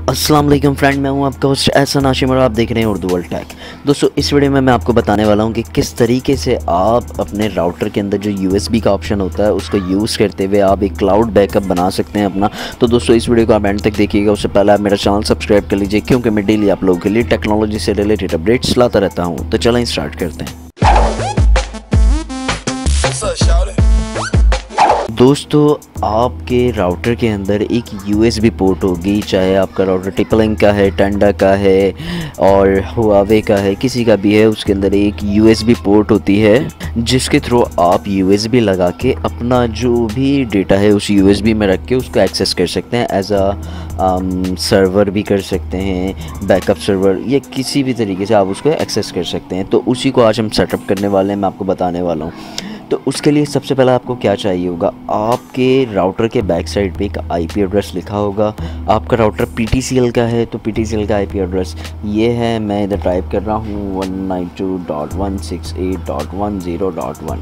अस्सलाम वालेकुम फ्रेंड, मैं हूं आपका होस्ट एहसन हाशिम और आप देख रहे हैं उर्दू वर्ल्ड टेक। दोस्तों, इस वीडियो में मैं आपको बताने वाला हूं कि किस तरीके से आप अपने राउटर के अंदर जो यूएसबी का ऑप्शन होता है उसको यूज़ करते हुए आप एक क्लाउड बैकअप बना सकते हैं अपना। तो दोस्तों, इस वीडियो को आप एंड तक देखिएगा। उससे पहले आप मेरा चैनल सब्सक्राइब कर लीजिए, क्योंकि मैं डेली आप लोगों के लिए टेक्नोलॉजी से रिलेटेड अपडेट्स लाता रहता हूँ। तो चलें स्टार्ट करते हैं। दोस्तों, आपके राउटर के अंदर एक USB पोर्ट होगी, चाहे आपका राउटर टिपलिंक का है, टेंडा का है और हुआवे का है, किसी का भी है। उसके अंदर एक USB पोर्ट होती है जिसके थ्रू आप USB लगा के अपना जो भी डेटा है उस USB में रख के उसको एक्सेस कर सकते हैं। एज अ सर्वर भी कर सकते हैं, बैकअप सर्वर, या किसी भी तरीके से आप उसको एक्सेस कर सकते हैं। तो उसी को आज हम सेटअप करने वाले हैं, मैं आपको बताने वाला हूँ। तो उसके लिए सबसे पहले आपको क्या चाहिए होगा, आपके राउटर के बैक साइड पे एक IP एड्रेस लिखा होगा। आपका राउटर PTCL का है तो PTCL का IP एड्रेस ये है, मैं इधर टाइप कर रहा हूँ 192.168.10.1।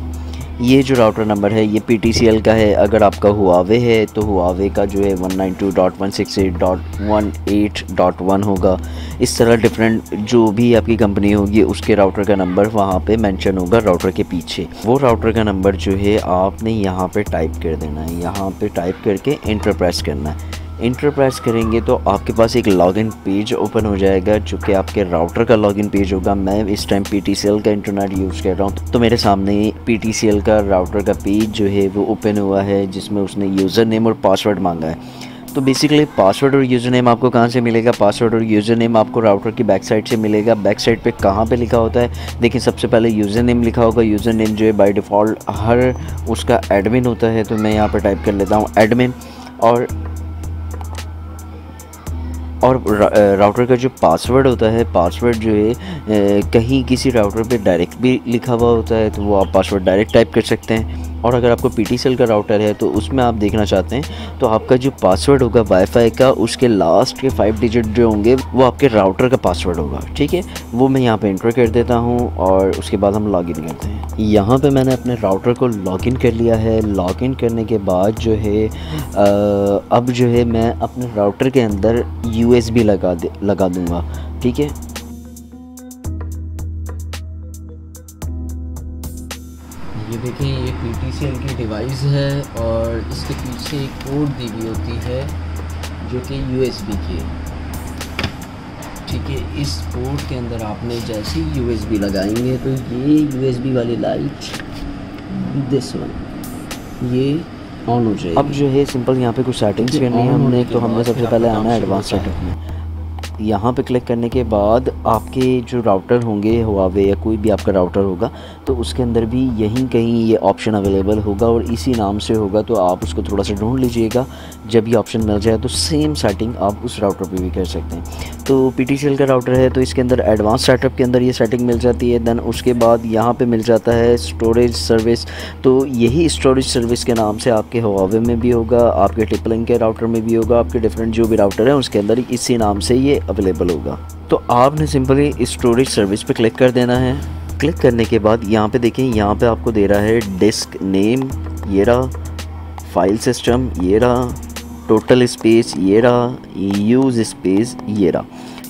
ये जो राउटर नंबर है ये PTCL का है। अगर आपका हुआवे है तो हुआवे का जो है 192.168.18.1 होगा। इस तरह डिफरेंट जो भी आपकी कंपनी होगी उसके राउटर का नंबर वहाँ पे मेंशन होगा राउटर के पीछे। वो राउटर का नंबर जो है आपने यहाँ पे टाइप कर देना है। यहाँ पे टाइप करके एंटर प्रेस करना है। इंटर प्रेस करेंगे तो आपके पास एक लॉगिन पेज ओपन हो जाएगा जो कि आपके राउटर का लॉगिन पेज होगा। मैं इस टाइम PTCL का इंटरनेट यूज़ कर रहा हूँ तो मेरे सामने PTCL का राउटर का पेज जो है वो ओपन हुआ है, जिसमें उसने यूज़र नेम और पासवर्ड मांगा है। तो बेसिकली पासवर्ड और यूज़र नेम आपको कहाँ से मिलेगा? पासवर्ड और यूज़र नेम आपको राउटर की बैक साइड से मिलेगा। बैक साइड पे कहाँ पे लिखा होता है? देखिए, सबसे पहले यूज़र नेम लिखा होगा। यूज़र नेम जो है बाय डिफ़ॉल्ट हर उसका एडमिन होता है, तो मैं यहाँ पर टाइप कर लेता हूँ एडमिन। और राउटर का जो पासवर्ड होता है, पासवर्ड जो है कहीं किसी राउटर पे डायरेक्ट भी लिखा हुआ होता है तो वो आप पासवर्ड डायरेक्ट टाइप कर सकते हैं। और अगर आपको PTCL का राउटर है तो उसमें आप देखना चाहते हैं तो आपका जो पासवर्ड होगा वाईफाई का, उसके लास्ट के 5 डिजिट जो होंगे वो आपके राउटर का पासवर्ड होगा। ठीक है, वो मैं यहाँ पे एंटर कर देता हूँ और उसके बाद हम लॉगिन करते हैं। यहाँ पे मैंने अपने राउटर को लॉगिन कर लिया है। लॉगिन करने के बाद जो है अब जो है मैं अपने राउटर के अंदर USB लगा दूँगा। ठीक है, ये देखें, ये PTCL की डिवाइस है और इसके पीछे एक पोर्ट दी हुई होती है जो कि USB की है। ठीक है, इस पोर्ट के अंदर आपने जैसे ही USB लगाएंगे तो ये USB वाली लाइट दिस वन ये ऑन हो जाएगी। अब जो है सिंपल यहाँ पे कुछ सेटिंग्स करनी है हमने। तो हमने सबसे पहले आना है एडवांस सेटअप में। यहाँ पे क्लिक करने के बाद आपके जो राउटर होंगे, हुआवे या कोई भी आपका राउटर होगा, तो उसके अंदर भी यहीं कहीं ये ऑप्शन अवेलेबल होगा और इसी नाम से होगा। तो आप उसको थोड़ा सा ढूंढ लीजिएगा। जब ये ऑप्शन मिल जाए तो सेम सेटिंग आप उस राउटर पे भी कर सकते हैं। तो PTCL का राउटर है तो इसके अंदर एडवांस सेटअप के अंदर ये सेटिंग मिल जाती है। देन उसके बाद यहाँ पे मिल जाता है स्टोरेज सर्विस। तो यही स्टोरेज सर्विस के नाम से आपके हुआवे में भी होगा, आपके टिपलिंक के राउटर में भी होगा, आपके डिफरेंट जो भी राउटर है उसके अंदर इसी नाम से ये अवेलेबल होगा। तो आपने सिंपली स्टोरेज सर्विस पे क्लिक कर देना है। क्लिक करने के बाद यहाँ पे देखें, यहाँ पे आपको दे रहा है डिस्क नेम, ये रहा, फाइल सिस्टम ये रहा, टोटल स्पेस ये रहा, यूज़ स्पेस ये रहा।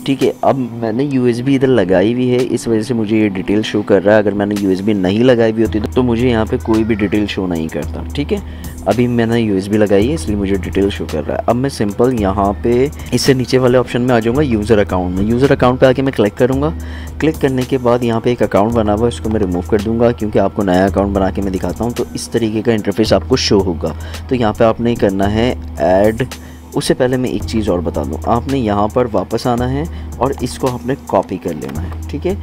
ठीक है, अब मैंने USB इधर लगाई हुई है, इस वजह से मुझे ये डिटेल शो कर रहा है। अगर मैंने USB नहीं लगाई हुई होती तो मुझे यहाँ पे कोई भी डिटेल शो नहीं करता। ठीक है, अभी मैंने USB लगाई है इसलिए मुझे डिटेल शो कर रहा है। अब मैं सिंपल यहाँ पे इससे नीचे वाले ऑप्शन में आ जाऊँगा, यूज़र अकाउंट में। यूज़र अकाउंट पे आके मैं क्लिक करूँगा। क्लिक करने के बाद यहाँ पे एक अकाउंट बना हुआ है, इसको मैं रिमूव कर दूँगा क्योंकि आपको नया अकाउंट बना के मैं दिखाता हूँ। तो इस तरीके का इंटरफेस आपको शो होगा। तो यहाँ पर आपने करना है ऐड। उससे पहले मैं एक चीज़ और बता दूं, आपने यहाँ पर वापस आना है और इसको आपने कॉपी कर लेना है। ठीक है,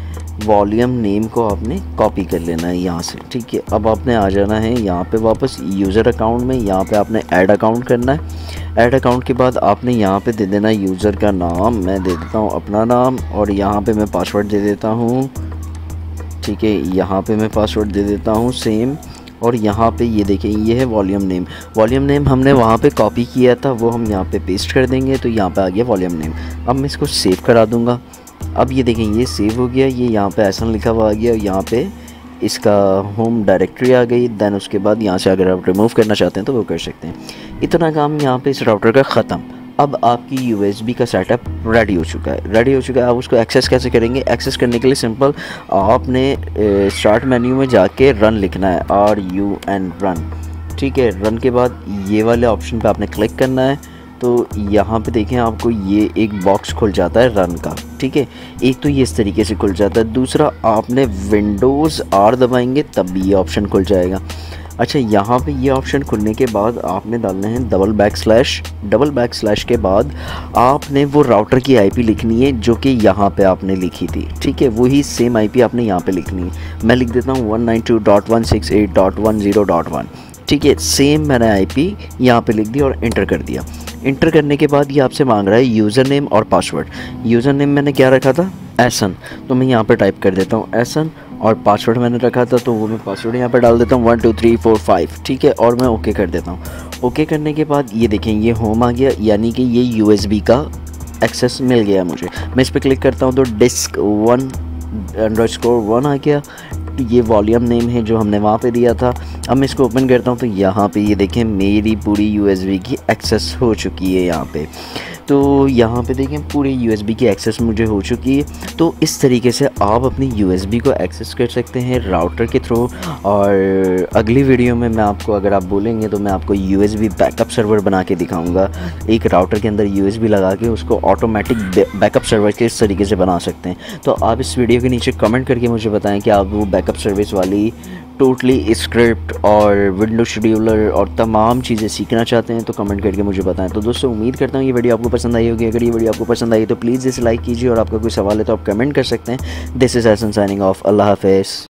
वॉल्यूम नेम को आपने कॉपी कर लेना है यहाँ से। ठीक है, अब आपने आ जाना है यहाँ पे वापस यूज़र अकाउंट में। यहाँ पे आपने ऐड अकाउंट करना है। ऐड अकाउंट के बाद आपने यहाँ पे दे देना यूज़र का नाम। मैं दे देता हूँ अपना नाम और यहाँ पे मैं पासवर्ड दे देता हूँ। ठीक है, यहाँ पे मैं पासवर्ड दे देता हूँ सेम। और यहाँ पे ये देखें, ये है वॉल्यूम नेम। वॉल्यूम नेम हमने वहाँ पे कॉपी किया था, वो हम यहाँ पे पेस्ट कर देंगे। तो यहाँ पे आ गया वॉल्यूम नेम। अब मैं इसको सेव करा दूँगा। अब ये देखें, ये सेव हो गया। ये यहाँ पे ऐसा लिखा हुआ आ गया और यहाँ पे इसका होम डायरेक्टरी आ गई। देन उसके बाद यहाँ से अगर आप रिमूव करना चाहते हैं तो वो कर सकते हैं। इतना काम यहाँ पे इस राउटर का ख़त्म। अब आपकी USB का सेटअप रेडी हो चुका है। आप उसको एक्सेस कैसे करेंगे? एक्सेस करने के लिए सिंपल आपने स्टार्ट मेन्यू में जाके रन लिखना है, RUN रन। ठीक है, रन के बाद ये वाले ऑप्शन पे आपने क्लिक करना है। तो यहाँ पे देखें आपको ये एक बॉक्स खुल जाता है रन का। ठीक है, एक तो ये इस तरीके से खुल जाता है, दूसरा आपने विंडोज़ R दबाएंगे तब भी ये ऑप्शन खुल जाएगा। अच्छा, यहाँ पे ये ऑप्शन खुलने के बाद आपने डालना है डबल बैक स्लैश के बाद आपने वो राउटर की IP लिखनी है जो कि यहाँ पे आपने लिखी थी। ठीक है, वही सेम IP आपने यहाँ पे लिखनी है। मैं लिख देता हूँ 192.168.10.1। ठीक है, सेम मैंने IP यहाँ पे लिख दी और इंटर कर दिया। इंटर करने के बाद ये आपसे मांग रहा है यूज़र नेम और पासवर्ड। यूज़र नेम मैंने क्या रखा था? एसन, तो मैं यहाँ पे टाइप कर देता हूँ एसन, और पासवर्ड मैंने रखा था तो वो मैं पासवर्ड यहाँ पे डाल देता हूँ 1 2 3 4 5। ठीक है, और मैं ओके कर देता हूँ। ओके करने के बाद ये देखें ये होम आ गया, यानी कि ये USB का एक्सेस मिल गया मुझे। मैं इस पर क्लिक करता हूँ तो डिस्क 1_1 आ गया। ये वॉल्यूम नेम है जो हमने वहाँ पे दिया था। अब मैं इसको ओपन करता हूँ तो यहाँ पे ये देखें मेरी पूरी USB की एक्सेस हो चुकी है यहाँ पे। तो यहाँ पे देखें पूरी USB की एक्सेस मुझे हो चुकी है। तो इस तरीके से आप अपनी USB को एक्सेस कर सकते हैं राउटर के थ्रू। और अगली वीडियो में मैं आपको, अगर आप बोलेंगे तो मैं आपको USB बैकअप सर्वर बना के दिखाऊंगा। एक राउटर के अंदर USB लगा के उसको ऑटोमेटिक बैकअप सर्वर के इस तरीके से बना सकते हैं। तो आप इस वीडियो के नीचे कमेंट करके मुझे बताएं कि आप वो बैकअप सर्विस वाली टोटली स्क्रिप्ट और विंडो शेड्यूलर और तमाम चीज़ें सीखना चाहते हैं तो कमेंट करके मुझे बताएं। तो दोस्तों, उम्मीद करता हूँ ये वीडियो आपको पसंद आई होगी। अगर ये वीडियो आपको पसंद आई तो प्लीज़ इसे लाइक कीजिए, और आपका कोई सवाल है तो आप कमेंट कर सकते हैं। This is Ehsan signing off. अल्लाह हाफ़िज़।